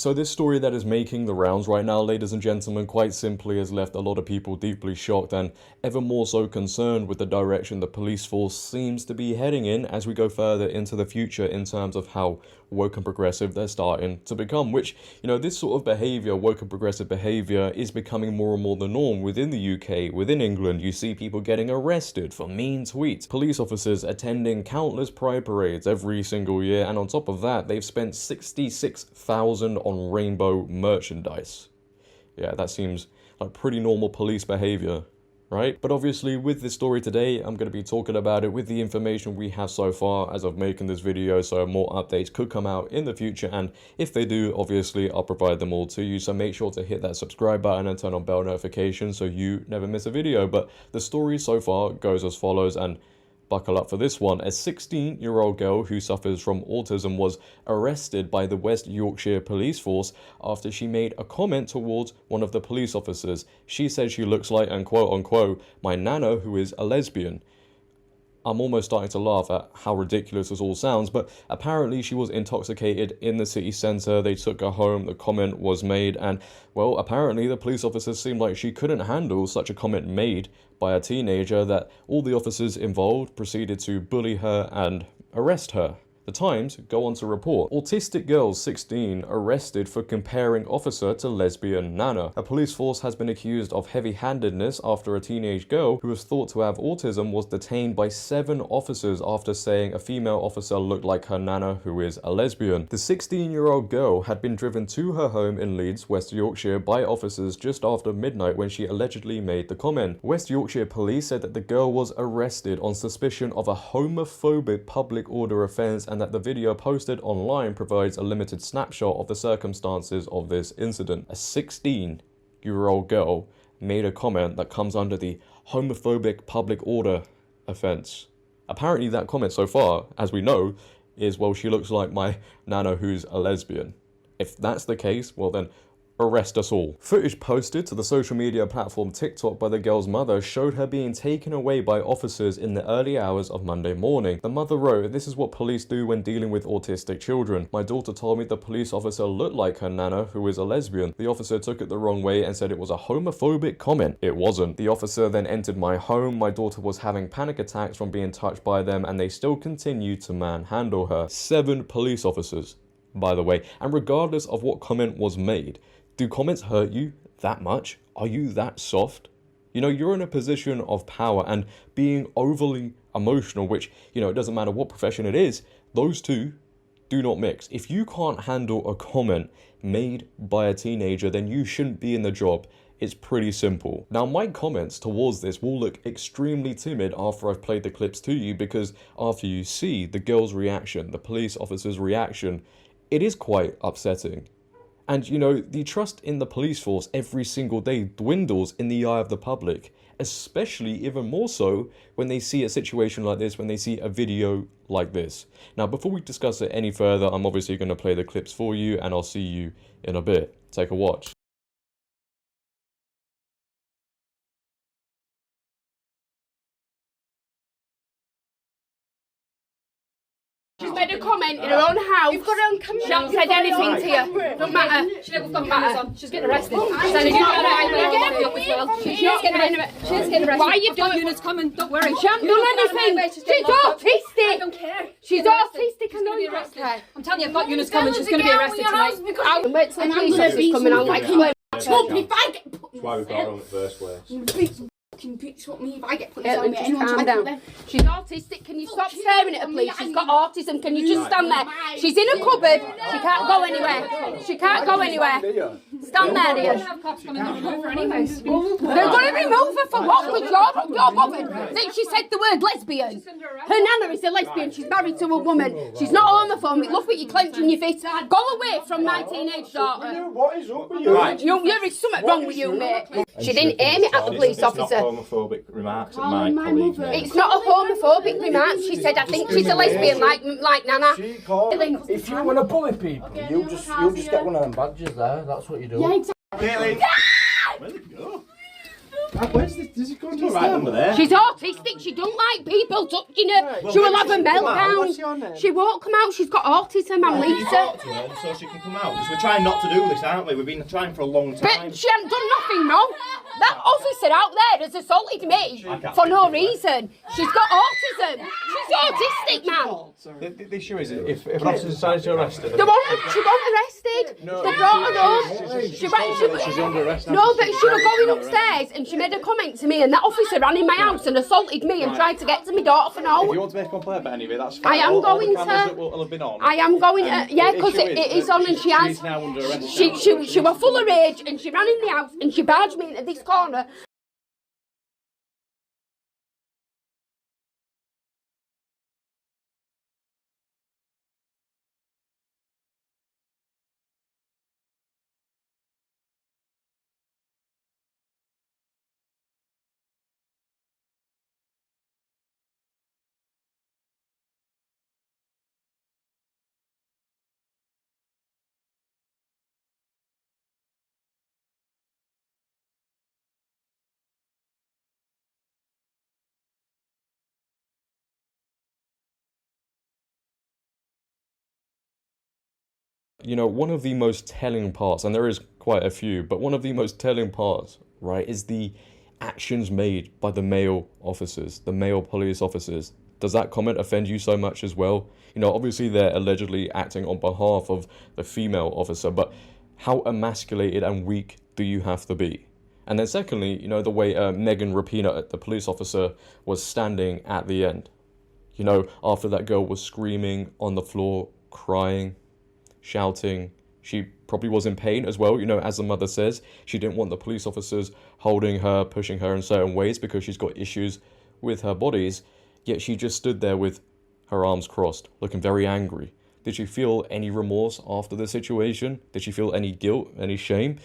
So this story that is making the rounds right now, ladies and gentlemen, quite simply has left a lot of people deeply shocked and ever more so concerned with the direction the police force seems to be heading in as we go further into the future in terms of how woke and progressive they're starting to become, which, you know, this sort of behaviour, woke and progressive behaviour, is becoming more and more the norm within the UK, within England. You see people getting arrested for mean tweets, police officers attending countless pride parades every single year, and on top of that, they've spent 66,000 on rainbow merchandise. Yeah, that seems like pretty normal police behaviour, right? But obviously with this story today, I'm going to be talking about it with the information we have so far as of making this video, so more updates could come out in the future, and if they do, obviously I'll provide them all to you, so make sure to hit that subscribe button and turn on bell notifications so you never miss a video. But the story so far goes as follows, and buckle up for this one. A 16-year-old girl who suffers from autism was arrested by the West Yorkshire Police Force after she made a comment towards one of the police officers. She said she looks like, and quote unquote, my nana who is a lesbian. I'm almost starting to laugh at how ridiculous this all sounds, but apparently she was intoxicated in the city centre. They took her home, the comment was made, and, well, apparently the police officers seemed like she couldn't handle such a comment made by a teenager that all the officers involved proceeded to bully her and arrest her. The Times go on to report, autistic girl 16 arrested for comparing officer to lesbian nana. A police force has been accused of heavy-handedness after a teenage girl who was thought to have autism was detained by 7 officers after saying a female officer looked like her nana who is a lesbian. The 16-year-old girl had been driven to her home in Leeds, West Yorkshire by officers just after midnight when she allegedly made the comment. West Yorkshire Police said that the girl was arrested on suspicion of a homophobic public order offence, and that the video posted online provides a limited snapshot of the circumstances of this incident. A 16-year-old girl made a comment that comes under the homophobic public order offence. Apparently that comment so far, as we know, is, well, she looks like my nana who's a lesbian. If that's the case, well then, arrest us all. Footage posted to the social media platform TikTok by the girl's mother showed her being taken away by officers in the early hours of Monday morning. The mother wrote, "This is what police do when dealing with autistic children. My daughter told me the police officer looked like her nana, who is a lesbian. The officer took it the wrong way and said it was a homophobic comment. It wasn't. The officer then entered my home. My daughter was having panic attacks from being touched by them, and they still continued to manhandle her." 7 police officers, by the way, and regardless of what comment was made, do comments hurt you that much? Are you that soft? You know, you're in a position of power, and being overly emotional, which, you know, it doesn't matter what profession it is, those two do not mix. If you can't handle a comment made by a teenager, then you shouldn't be in the job. It's pretty simple. Now, my comments towards this will look extremely timid after I've played the clips to you, because after you see the girl's reaction, the police officer's reaction, it is quite upsetting. And, you know, the trust in the police force every single day dwindles in the eye of the public, especially even more so when they see a situation like this, when they see a video like this. Now, before we discuss it any further, I'm obviously going to play the clips for you, and I'll see you in a bit. Take a watch. She's made a comment in her own house. You've got her on camera. She hasn't said anything to you. Don't matter. She never got cameras on. She's getting arrested. She's getting arrested. Why are you doing? Units coming. Don't worry. She hasn't done anything. She's autistic. I don't care. She's autistic. I know you're arrested. I'm telling you, I've got units coming. She's going to be arrested tonight. I'll wait till the police officers coming on like you. That's why we got her on in the first place. Bitch, what me if I get put on me? Calm down. She's autistic. Can you stop staring at her, please? She's got autism. Can you just stand there? She's in a cupboard. She can't go anywhere. She can't go anywhere. Stand there, dear. They're going to remove her for what? Because you're bothered. Think she said the word lesbian. Her nana is a lesbian. She's married to a woman. She's not homophobic. Look what you're clenching your fist. Go away from my teenage daughter. What is up with you? There is something wrong with you, mate. She didn't aim it at the police officer. Homophobic remarks at my colleague. It's not a homophobic remark. She said, I think she's a lesbian like Nana. If you want to bully people, you'll just get one of them badges there. That's what you do. Yeah, exactly. Where'd it go? Where's this? Does it go into right under there? She's autistic. She don't like people touching her. She will have a meltdown. She won't come out. She's got autism. I'm Lisa. Talk to her so she can come out. Because we're trying not to do this, aren't we? We've been trying for a long time. But she hasn't done nothing wrong. That officer out there has assaulted me for no reason. She's got autism. She's autistic, man. The issue is, if an officer decides to arrest her... She wasn't arrested. They brought her home. She's under arrest now. No, but she was going upstairs and she made a comment to me and that officer ran in my house and assaulted me and tried to get to my daughter for now. If you want to make a complaint about any of it, that's fine. I am going to. That will have been on. I am going to. Yeah, because it is on and she has. She's now under arrest. She was full of rage and she ran in the house and she barged me into this corner. You know, one of the most telling parts, and there is quite a few, but one of the most telling parts, right, is the actions made by the male officers, the male police officers. Does that comment offend you so much as well? You know, obviously they're allegedly acting on behalf of the female officer, but how emasculated and weak do you have to be? And then secondly, you know, the way Megan Rapinoe, the police officer, was standing at the end. You know, after that girl was screaming on the floor, crying, shouting. She probably was in pain as well, you know, as the mother says. She didn't want the police officers holding her, pushing her in certain ways because she's got issues with her bodies, yet she just stood there with her arms crossed, looking very angry. Did she feel any remorse after the situation? Did she feel any guilt, any shame?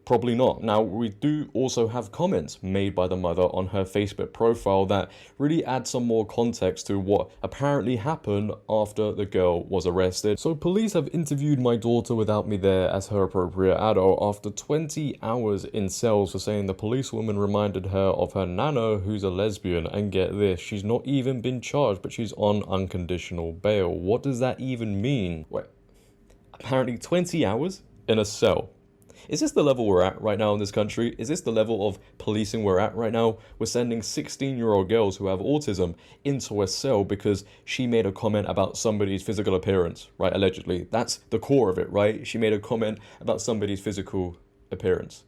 Probably not. Now, we do also have comments made by the mother on her Facebook profile that really add some more context to what apparently happened after the girl was arrested. So police have interviewed my daughter without me there as her appropriate adult after 20 hours in cells for saying the policewoman reminded her of her nana who's a lesbian, and get this, she's not even been charged but she's on unconditional bail. What does that even mean? Wait, apparently 20 hours in a cell. Is this the level we're at right now in this country? Is this the level of policing we're at right now? We're sending 16-year-old girls who have autism into a cell because she made a comment about somebody's physical appearance, right? Allegedly. That's the core of it, right? She made a comment about somebody's physical appearance.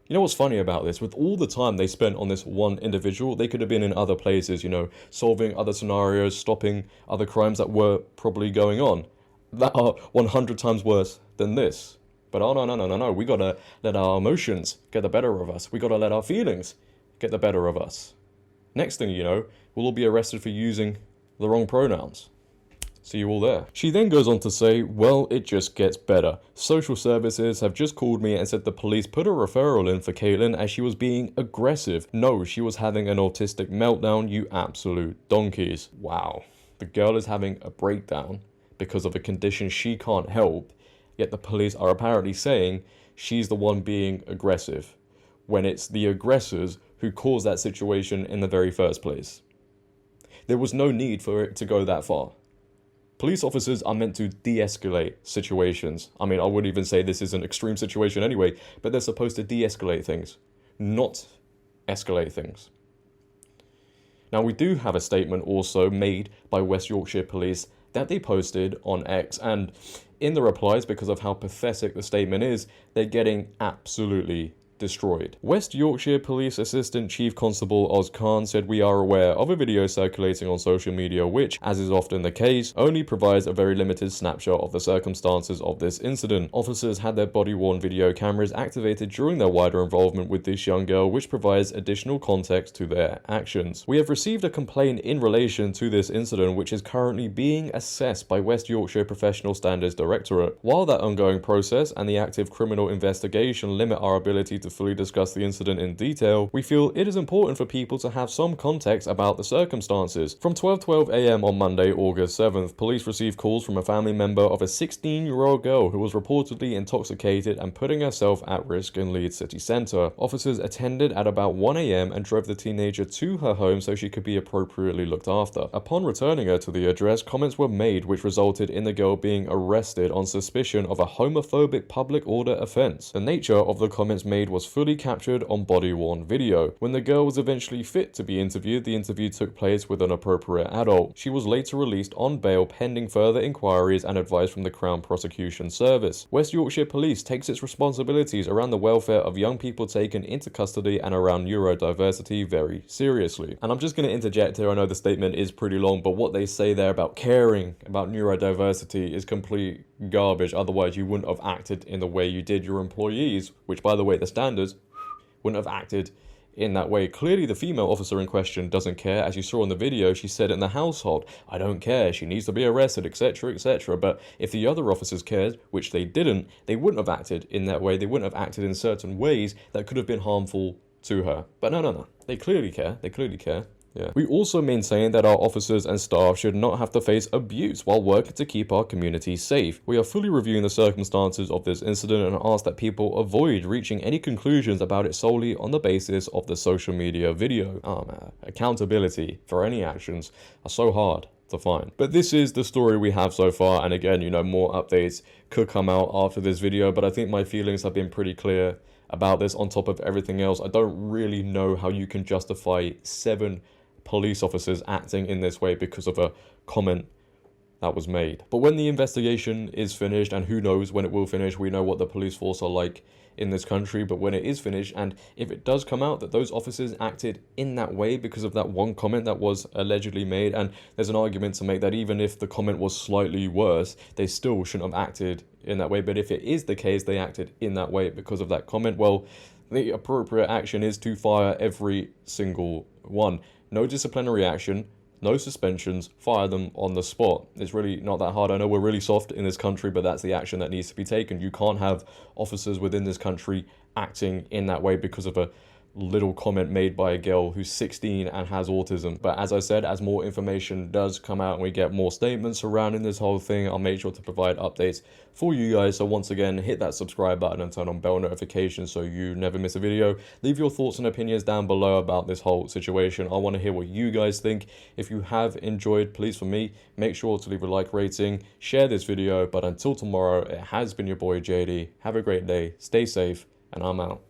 You know what's funny about this? With all the time they spent on this one individual, they could have been in other places, you know, solving other scenarios, stopping other crimes that were probably going on, that are 100 times worse than this. But oh no, we gotta let our emotions get the better of us. We gotta let our feelings get the better of us. Next thing you know, we'll all be arrested for using the wrong pronouns. See you all there. She then goes on to say, well, it just gets better. Social services have just called me and said the police put a referral in for Caitlin as she was being aggressive. No, she was having an autistic meltdown, you absolute donkeys. Wow. The girl is having a breakdown because of a condition she can't help. Yet the police are apparently saying she's the one being aggressive, when it's the aggressors who caused that situation in the very first place. There was no need for it to go that far. Police officers are meant to de-escalate situations. I mean, I wouldn't even say this is an extreme situation anyway, but they're supposed to de-escalate things, not escalate things. Now, we do have a statement also made by West Yorkshire Police that they posted on X, and in the replies, because of how pathetic the statement is, they're getting absolutely destroyed. West Yorkshire Police Assistant Chief Constable Oz Khan said, we are aware of a video circulating on social media which, as is often the case, only provides a very limited snapshot of the circumstances of this incident. Officers had their body-worn video cameras activated during their wider involvement with this young girl, which provides additional context to their actions. We have received a complaint in relation to this incident which is currently being assessed by West Yorkshire Professional Standards Directorate. While that ongoing process and the active criminal investigation limit our ability to to fully discuss the incident in detail, we feel it is important for people to have some context about the circumstances. From 12:12 a.m. on Monday, August 7th, police received calls from a family member of a 16-year-old girl who was reportedly intoxicated and putting herself at risk in Leeds city centre. Officers attended at about 1 a.m. and drove the teenager to her home so she could be appropriately looked after. Upon returning her to the address, comments were made which resulted in the girl being arrested on suspicion of a homophobic public order offence. The nature of the comments made was fully captured on body-worn video. When the girl was eventually fit to be interviewed, the interview took place with an appropriate adult. She was later released on bail pending further inquiries and advice from the Crown Prosecution Service. West Yorkshire Police takes its responsibilities around the welfare of young people taken into custody and around neurodiversity very seriously. And I'm just going to interject here, I know the statement is pretty long, but what they say there about caring about neurodiversity is complete garbage. Otherwise you wouldn't have acted in the way you did. Your employees, which by the way the standards, wouldn't have acted in that way. Clearly the female officer in question doesn't care. As you saw in the video, she said in the household, I don't care, she needs to be arrested, etc, etc. But if the other officers cared, which they didn't, they wouldn't have acted in that way. They wouldn't have acted in certain ways that could have been harmful to her. But no, they clearly care. Yeah. We also maintain that our officers and staff should not have to face abuse while working to keep our community safe. We are fully reviewing the circumstances of this incident and ask that people avoid reaching any conclusions about it solely on the basis of the social media video. Oh man, accountability for any actions are so hard to find. But this is the story we have so far, and again, you know, more updates could come out after this video, but I think my feelings have been pretty clear about this. On top of everything else, I don't really know how you can justify 7 police officers acting in this way because of a comment that was made. But when the investigation is finished, and who knows when it will finish, we know what the police force are like in this country, but when it is finished, and if it does come out that those officers acted in that way because of that one comment that was allegedly made, and there's an argument to make that even if the comment was slightly worse, they still shouldn't have acted in that way. But if it is the case they acted in that way because of that comment, well, the appropriate action is to fire every single one. No disciplinary action, no suspensions, fire them on the spot. It's really not that hard. I know we're really soft in this country, but that's the action that needs to be taken. You can't have officers within this country acting in that way because of a little comment made by a girl who's 16 and has autism. But as I said, as more information does come out and we get more statements surrounding this whole thing, I'll make sure to provide updates for you guys. So once again, hit that subscribe button and turn on bell notifications so you never miss a video. Leave your thoughts and opinions down below about this whole situation. I want to hear what you guys think. If you have enjoyed, please, for me, make sure to leave a like rating, share this video. But until tomorrow, it has been your boy JD. Have a great day, stay safe, and I'm out.